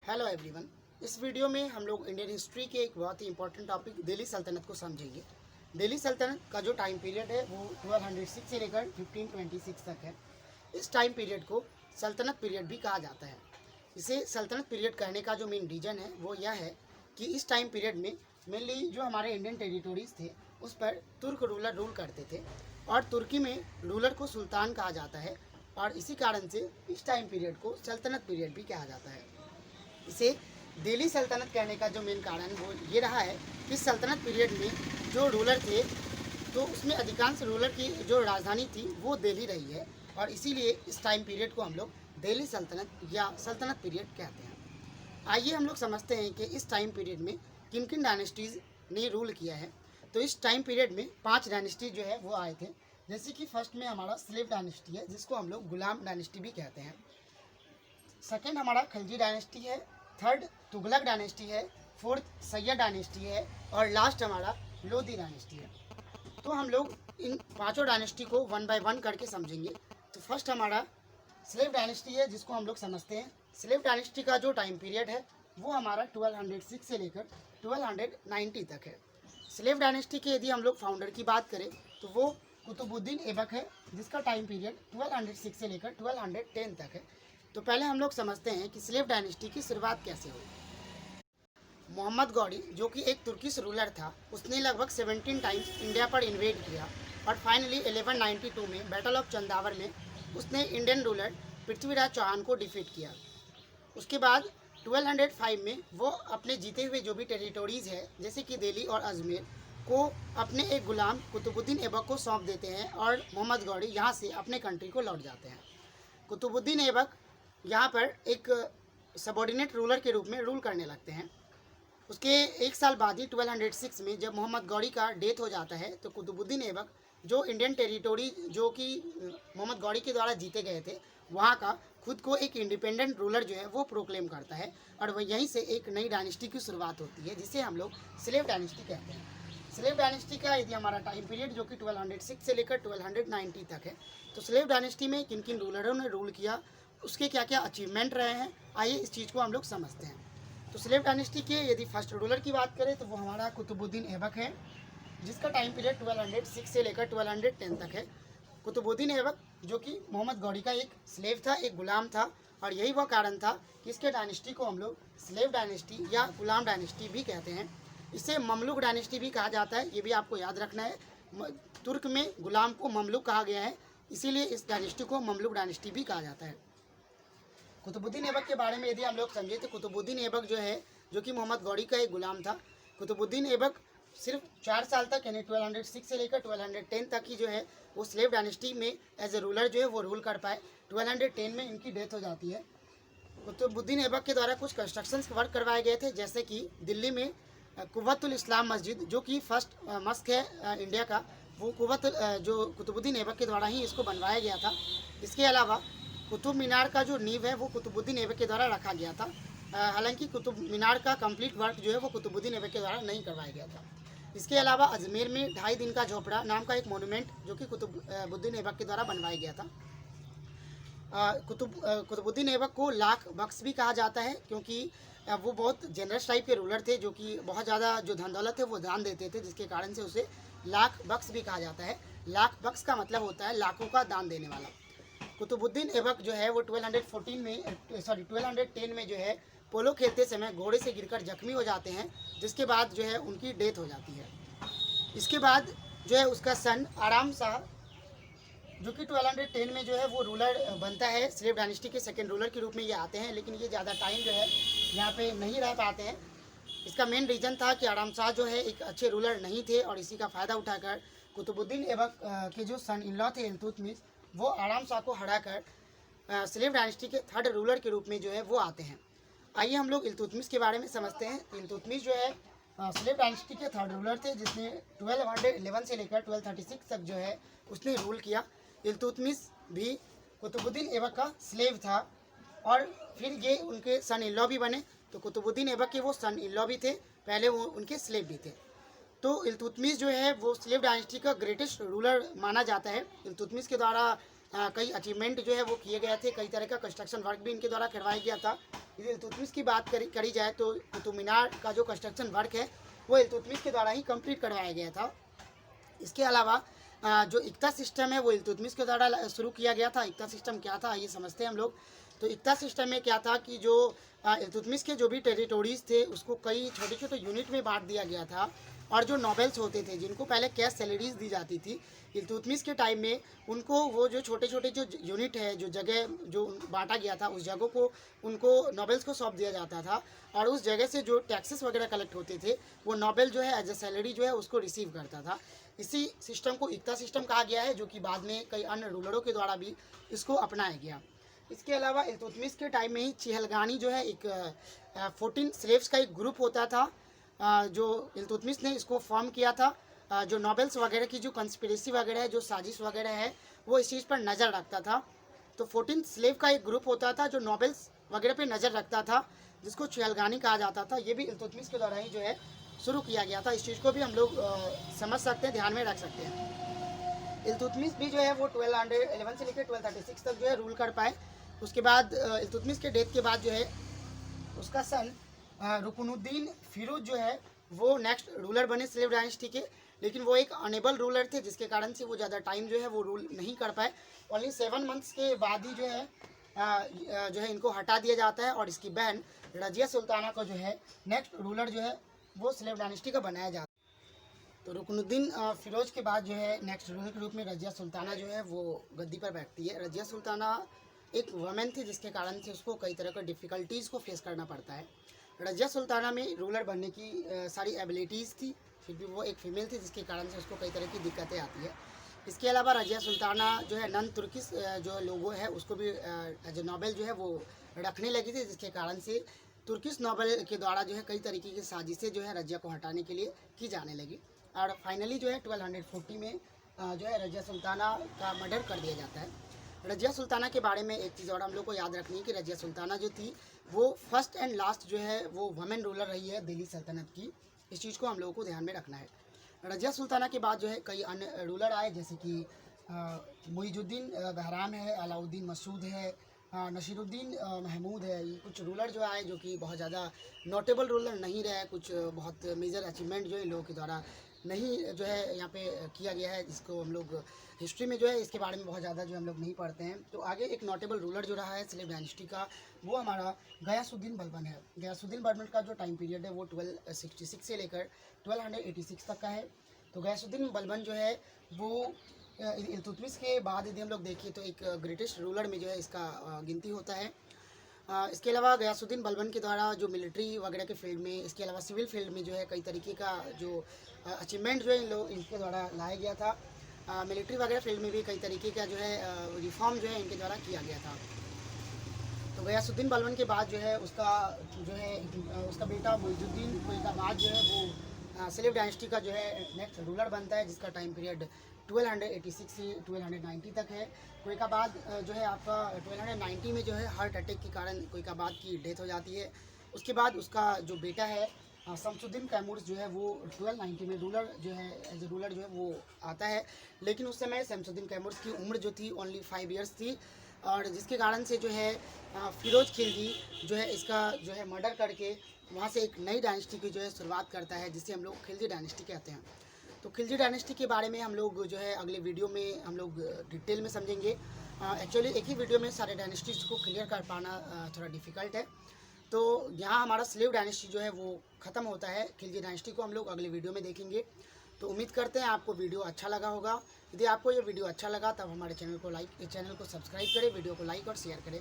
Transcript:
Hello everyone. इस video में हम लोग इंडियन हिस्ट्री के एक बहुत ही इंपॉर्टेंट टॉपिक दिल्ली सल्तनत को समझेंगे। दिल्ली सल्तनत का जो टाइम पीरियड है वो 1206 से लेकर 1526 तक है। इस टाइम पीरियड को सल्तनत पीरियड भी कहा जाता है। इसे सल्तनत पीरियड कहने का जो मेन रीज़न है वो यह है कि इस टाइम पीरियड में मेनली जो हमारे इंडियन टेरिटोरीज थे उस पर तुर्क रूलर रूल करते थे और तुर्की में रूलर को सुल्तान कहा जाता है और इसी कारण से इस टाइम पीरियड को सल्तनत पीरियड भी कहा जाता है। इसे दिल्ली सल्तनत कहने का जो मेन कारण वो ये रहा है कि सल्तनत पीरियड में जो रूलर थे तो उसमें अधिकांश रूलर की जो राजधानी थी वो दिल्ली रही है और इसीलिए इस टाइम पीरियड को हम लोग दिल्ली सल्तनत या सल्तनत पीरियड कहते हैं। आइए हम लोग समझते हैं कि इस टाइम पीरियड में किन किन डायनेस्टीज़ ने रूल किया है। तो इस टाइम पीरियड में 5 डायनेस्टी जो है वो आए थे, जैसे कि फर्स्ट में हमारा स्लेव डायनेस्टी है जिसको हम लोग गुलाम डायनेस्टी भी कहते हैं। सेकेंड हमारा खलजी डायनेस्टी है, थर्ड तुगलक डायनेस्टी है, फोर्थ सैयद डायनेस्टी है और लास्ट हमारा लोधी डायनेस्टी है। तो हम लोग इन पांचों डायनेस्टी को वन बाय वन करके समझेंगे। तो फर्स्ट हमारा स्लेव डायनेस्टी है जिसको हम लोग समझते हैं। स्लेव डायनेस्टी का जो टाइम पीरियड है वो हमारा 1206 से लेकर 1290 तक है। स्लेव डायनेस्टी के यदि हम लोग फाउंडर की बात करें तो वो कुतुबुद्दीन ऐबक है जिसका टाइम पीरियड 1206 से लेकर 1210 तक है। तो पहले हम लोग समझते हैं कि स्लेव डायनेस्टी की शुरुआत कैसे हुई। मोहम्मद गौरी जो कि एक तुर्किश रूलर था, उसने लगभग 17 टाइम्स इंडिया पर इन्वेड किया और फाइनली 1192 में बैटल ऑफ चंदावर में उसने इंडियन रूलर पृथ्वीराज चौहान को डिफीट किया। उसके बाद 1205 में वो अपने जीते हुए जो भी टेरिटोरीज़ है जैसे कि दिल्ली और अजमेर को अपने एक गुलाम कुतुबुद्दीन ऐबक को सौंप देते हैं और मोहम्मद गौरी यहाँ से अपने कंट्री को लौट जाते हैं। कुतुबुद्दीन ऐबक यहाँ पर एक सबॉर्डिनेट रूलर के रूप में रूल करने लगते हैं। उसके एक साल बाद ही 1206 में जब मोहम्मद गौरी का डेथ हो जाता है तो कुतुबुद्दीन ऐबक जो इंडियन टेरिटोरी जो कि मोहम्मद गौरी के द्वारा जीते गए थे वहाँ का खुद को एक इंडिपेंडेंट रूलर जो है वो प्रोक्लेम करता है और वह यहीं से एक नई डायनेस्टी की शुरुआत होती है जिसे हम लोग स्लेव डायनेस्टी कहते हैं। स्लेव डायनेस्टी का यदि हमारा टाइम पीरियड जो कि 1206 से लेकर 1290 तक है, तो स्लेव डायनेस्टी में किन किन रूलरों ने रूल किया, उसके क्या क्या अचीवमेंट रहे हैं, आइए इस चीज़ को हम लोग समझते हैं। तो स्लेव डायनेस्टी के यदि फर्स्ट रूलर की बात करें तो वो हमारा कुतुबुद्दीन ऐबक है जिसका टाइम पीरियड 1206 से लेकर 1210 तक है। कुतुबुद्दीन ऐबक जो कि मोहम्मद गौरी का एक स्लेव था, एक गुलाम था और यही वह कारण था कि इसके डायनेस्टी को हम लोग स्लेव डायनेस्टी या गुलाम डायनेस्टी भी कहते हैं। इसे ममलुक डायनेस्टी भी कहा जाता है, ये भी आपको याद रखना है। तुर्क में गुलाम को ममलुक कहा गया है, इसीलिए इस डायनेस्टी को ममलुक डायनेस्टी भी कहा जाता है। कुतुबुद्दीन ऐबक के बारे में यदि हम लोग समझे तो कुतुबुद्दीन ऐबक जो है जो कि मोहम्मद गौरी का एक गुलाम था। कुतुबुद्दीन ऐबक सिर्फ 4 साल तक यानी 1206 से लेकर 1210 तक ही जो है वो स्लेव डायनेस्टी में एज ए रूलर जो है वो रूल कर पाए। 1210 में इनकी डेथ हो जाती है। कुतुबुद्दीन ऐबक के द्वारा कुछ कंस्ट्रक्शन वर्क करवाए गए थे, जैसे कि दिल्ली में कुव्वतुल इस्लाम मस्जिद जो कि फर्स्ट मस्क है इंडिया का, वो जो कुतुबुद्दीन ऐबक के द्वारा ही इसको बनवाया गया था। इसके अलावा कुतुब मीनार का जो नींव है वो कुतुबुद्दीन ऐबक के द्वारा रखा गया था। हालांकि कुतुब मीनार का कंप्लीट वर्क जो है वो कुतुबुद्दीन ऐबक के द्वारा नहीं करवाया गया था। इसके अलावा अजमेर में 2.5 दिन का झोपड़ा नाम का एक मोनूमेंट जो कि कुतुबुद्दीन ऐबक के द्वारा बनवाया गया था। कुतुबुद्दीन ऐबक को लाख बख्श भी कहा जाता है क्योंकि वो बहुत जेनरस टाइप के रूलर थे जो कि बहुत ज़्यादा जो धन दौलत है वो दान देते थे, जिसके कारण से उसे लाख बख्श भी कहा जाता है। लाख बख्श का मतलब होता है लाखों का दान देने वाला। कुतुबुद्दीन ऐबक जो है वो 1210 में जो है पोलो खेलते समय घोड़े से गिरकर जख्मी हो जाते हैं, जिसके बाद जो है उनकी डेथ हो जाती है। इसके बाद जो है उसका सन आराम शाह जो कि 1210 में जो है वो रूलर बनता है। स्लेव डायनेस्टी के सेकेंड रूलर के रूप में ये आते हैं, लेकिन ये ज़्यादा टाइम जो है यहाँ पे नहीं रह पाते हैं। इसका मेन रीज़न था कि आराम शाह जो है एक अच्छे रूलर नहीं थे और इसी का फ़ायदा उठाकर कुतुबुद्दीन ऐबक के जो सन इन लॉ थे इल्तुतमिश, वो आराम शाह को हराकर स्लेव डायनेस्टी के थर्ड रूलर के रूप में जो है वो आते हैं। आइए हम लोग इल्तुतमिश के बारे में समझते हैं। इल्तुतमिश जो है स्लेव डायनेस्टी के थर्ड रूलर थे जिसने 1211 से लेकर 1236 तक जो है उसने रूल किया। इल्तुतमिश भी कुतुबुद्दीन ऐबक का स्लेव था और फिर ये उनके सन इन लॉ भी बने। तो कुतुबुद्दीन ऐबक के वो सन इन लॉ भी थे, पहले वो उनके स्लेव भी थे। तो इल्तुतमिश जो है वो स्लेव डायनेस्टी का ग्रेटेस्ट रूलर माना जाता है। इल्तुतमिश के द्वारा कई अचीवमेंट जो है वो किए गए थे, कई तरह का कंस्ट्रक्शन वर्क भी इनके द्वारा करवाया गया था। यदि इल्तुतमिश की बात करी जाए तो कुतुब मीनार का जो कंस्ट्रक्शन वर्क है वो इल्तुतमिश के द्वारा ही कंप्लीट करवाया गया था। इसके अलावा जो इक्ता सिस्टम है वो इल्तुतमिश के द्वारा शुरू किया गया था। इक्ता सिस्टम क्या था ये समझते हैं हम लोग। तो इक्ता सिस्टम में क्या था कि जो इल्तुतमिश के जो भी टेरिटोरीज थे उसको कई छोटे छोटे यूनिट में बांट दिया गया था, और जो नॉबल्स होते थे जिनको पहले कैश सैलरीज दी जाती थी, इल्तुतमिश के टाइम में उनको वो जो छोटे छोटे जो यूनिट है, जो जगह जो बांटा गया था, उस जगह को उनको नॉबल्स को सौंप दिया जाता था, और उस जगह से जो टैक्सेस वगैरह कलेक्ट होते थे वो नॉबल जो है एज ए सैलरी जो है उसको रिसीव करता था। इसी सिस्टम को इक्ता सिस्टम कहा गया है, जो कि बाद में कई अन्य रूलरों के द्वारा भी इसको अपनाया गया। इसके अलावा इल्तुतमिश के टाइम में ही चिहलगानी जो है एक 14 स्लेव्स का एक ग्रुप होता था, जो इल्तुतमिश ने इसको फॉर्म किया था। जो नॉबल्स वगैरह की जो कंस्पिरेसी वगैरह है, जो साजिश वगैरह है, वो इस चीज़ पर नज़र रखता था। तो 14 स्लेव का एक ग्रुप होता था जो नॉबल्स वगैरह पे नज़र रखता था, जिसको चिहलगानी कहा जाता था। ये भी इल्तुतमिश के द्वारा ही जो है शुरू किया गया था। इस चीज़ को भी हम लोग समझ सकते हैं, ध्यान में रख सकते हैं। इल्तुतमिश भी जो है वो 1211 से लेकर 1236 तक जो है रूल कर पाए। उसके बाद इल्तुतमिश के डेथ के बाद जो है उसका सन रुकनुद्दीन फिरोज जो है वो नेक्स्ट रूलर बने स्लेव डायनेस्टी के, लेकिन वो एक अनेबल रूलर थे, जिसके कारण से वो ज़्यादा टाइम जो है वो रूल नहीं कर पाए। ओनली 7 मंथ्स के बाद ही जो है इनको हटा दिया जाता है, और इसकी बहन रजिया सुल्ताना को जो है नेक्स्ट रूलर जो है वो स्लेव डायनेस्टी का बनाया जाता है। तो रुकनुद्दीन फिरोज के बाद जो है नेक्स्ट रूलर के रूप में रजिया सुल्ताना जो है वो गद्दी पर बैठती है। रजिया सुल्ताना एक वुमेन थी, जिसके कारण से उसको कई तरह के डिफ़िकल्टीज़ को फेस करना पड़ता है। रजिया सुल्ताना में रूलर बनने की सारी एबिलिटीज़ थी, फिर भी वो एक फ़ीमेल थी, जिसके कारण से उसको कई तरह की दिक्कतें आती है। इसके अलावा रजिया सुल्ताना जो है नन तुर्किश जो लोगो है उसको भी एज ए नॉबल जो है वो रखने लगी थी, जिसके कारण से तुर्किश नॉबल के द्वारा जो है कई तरीके की साजिशें जो है रजिया को हटाने के लिए की जाने लगी। और फाइनली जो है 1240 में जो है रजिया सुल्ताना का मर्डर कर दिया जाता है। रजिया सुल्ताना के बारे में एक चीज़ और हम लोग को याद रखनी है कि रजिया सुल्ताना जो थी वो फर्स्ट एंड लास्ट जो है वो वुमेन रूलर रही है दिल्ली सल्तनत की। इस चीज़ को हम लोगों को ध्यान में रखना है। रजिया सुल्ताना के बाद जो है कई अन्य रूलर आए, जैसे कि मुइजुद्दीन बहराम है, अलाउद्दीन मसूद है, नसीरुद्दीन महमूद है। ये कुछ रूलर जो आए जो कि बहुत ज़्यादा नोटेबल रूलर नहीं रहे, कुछ बहुत मेजर अचीवमेंट जो है लोगों के द्वारा नहीं जो है यहाँ पे किया गया है, जिसको हम लोग हिस्ट्री में जो है इसके बारे में बहुत ज़्यादा जो हम लोग नहीं पढ़ते हैं। तो आगे एक नोटेबल रूलर जो रहा है स्लेव डायनेस्टी का वो हमारा गयासुद्दीन बलबन है। गयासुद्दीन बलबन का जो टाइम पीरियड है वो 1266 से लेकर 1286 तक का है। तो गयासुद्दीन बलबन जो है वो इल्तुतमिश के बाद यदि हम लोग देखें तो एक ग्रेटेस्ट रूलर में जो है इसका गिनती होता है। इसके अलावा गयासुद्दीन बलबन के द्वारा जो मिलिट्री वगैरह के फील्ड में, इसके अलावा सिविल फील्ड में जो है कई तरीके का जो अचीवमेंट जो है इनके द्वारा लाया गया था। मिलिट्री वगैरह फील्ड में भी कई तरीके का जो है रिफॉर्म जो है इनके द्वारा किया गया था। तो गयासुद्दीन बलबन के बाद जो है उसका उसका बेटा मुइजुद्दीन का बाद जो है वो स्लेव डायनेस्टी का जो है नेक्स्ट रूलर बनता है, जिसका टाइम पीरियड 1286 से 1290 तक है। कोइकाबाद जो है आपका 1290 में जो है हार्ट अटैक के कारण कोइकाबाद की डेथ हो जाती है। उसके बाद उसका जो बेटा है शमसुद्दीन कैमूर जो है वो 1290 में रूलर जो है एज ए रूलर जो है वो आता है, लेकिन उस समय शमसुद्दीन कैमूर की उम्र जो थी ओनली 5 ईयर्स थी, और जिसके कारण से जो है फिरोज खिलजी जो है इसका जो है मर्डर करके वहाँ से एक नई डायनेस्टी की जो है शुरुआत करता है, जिसे हम लोग खिलजी डायनेस्टी कहते हैं। तो खिलजी डायनेस्टी के बारे में हम लोग जो है अगले वीडियो में हम लोग डिटेल में समझेंगे। एक्चुअली एक ही वीडियो में सारे डायनेस्टीज को क्लियर कर पाना थोड़ा डिफ़िकल्ट है। तो यहाँ हमारा स्लेव डायनेस्टी जो है वो ख़त्म होता है। खिलजी डायनेस्टी को हम लोग अगले वीडियो में देखेंगे। तो उम्मीद करते हैं आपको वीडियो अच्छा लगा होगा। यदि आपको ये वीडियो अच्छा लगा तब हमारे चैनल को सब्सक्राइब करें, वीडियो को लाइक और शेयर करें।